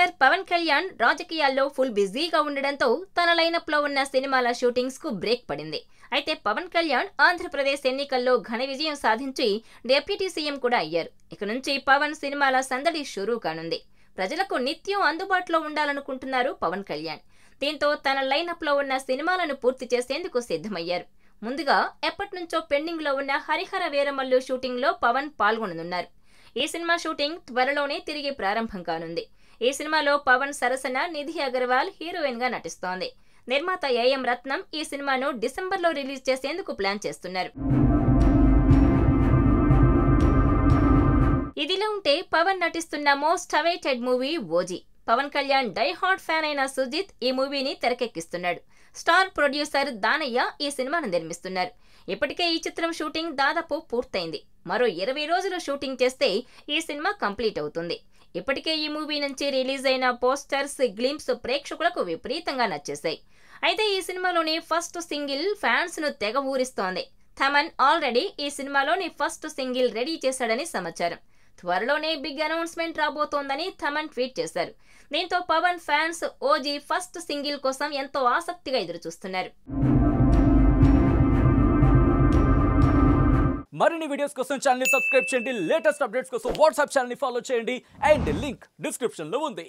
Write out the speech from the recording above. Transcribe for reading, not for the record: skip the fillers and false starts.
Star Pawan Kalyan రాజకీయాల్లో full బిజీగా ఉండడంతో తన లైనప్ లో ఉన్న సినిమాల షూటింగ్స్ కు బ్రేక్ పడింది. అయితే పవన్ కళ్యాణ్ ఆంధ్రప్రదేశ్ ఎన్నికల్లో ఘన విజయం సాధించి డిప్యూటీ సీఎం కూడా అయ్యారు. ఇక నుంచి పవన్ సినిమాల సందడి షురూ కానుంది. ప్రజలకు నిత్యం అందుబాటులో ఉండాలనుకుంటున్నారు పవన్ కళ్యాణ్. దీంతో తన లైనప్ లో ఉన్న సినిమాలను పూర్తి చేసేందుకు సిద్ధమయ్యారు. ముందుగా ఎప్పటినుంచో పెండింగ్ లో ఉన్న హరిహర వీరమల్లు షూటింగ్ లో పవన్ పాల్గొననున్నారు. ఈ సినిమా షూటింగ్ త్వరలోనే తిరిగి ప్రారంభం కానుంది. ఈ సినిమాలో పవన్ సరసన నిధి అగర్వాల్ హీరోయిన్ గా నటిస్తోంది. నిర్మాత ఏఎం రత్నం ఈ సినిమాను డిసెంబర్లో రిలీజ్ చేసేందుకు ప్లాన్ చేస్తున్నారు. ఇదిలా ఉంటే పవన్ నటిస్తున్న most awaited movie OG. Pawan Kalyan die hard fan అయిన సుజిత్ ఈ మూవీని తెరకెక్కిస్తున్నాడు. స్టార్ ప్రొడ్యూసర్ దానయ్య ఈ సినిమాను నిర్మిస్తున్నారు. ఇప్పటికే ఈ చిత్రం షూటింగ్ దాదాపు పూర్తయింది. మరో 20 రోజులు షూటింగ్ చేస్తే ఈ సినిమా కంప్లీట్ అవుతుంది. ఇప్పటికే ఈ మూవీ నుంచి రిలీజ్ అయిన పోస్టర్స్, గ్లింప్స్ ప్రేక్షకులకు విపరీతంగా నచ్చేశాయి. అయితే ఈ సినిమాలోని ఫస్ట్ సింగిల్ ఫ్యాన్స్ ను తెగ ఊరిస్తోంది. థమన్ ఆల్రెడీ ఈ సినిమాలోని ఫస్ట్ సింగిల్ రెడీ చేశాడని సమాచారం. త్వరలోనే బిగ్ అనౌన్స్మెంట్ రాబోతోందని థమన్ ట్వీట్ చేశారు. దీంతో Pawan fans OG first single కోసం ఎంతో ఆసక్తిగా ఎదురుచూస్తున్నారు. మరిన్ని వీడియోస్ కోసం ఛానల్ ని సబ్స్క్రైబ్ చేయండి. లేటెస్ట్ అప్డేట్స్ కోసం వాట్సాప్ ఛానల్ ని ఫాలో చేయండి. అండ్ లింక్ డిస్క్రిప్షన్ లో ఉంది.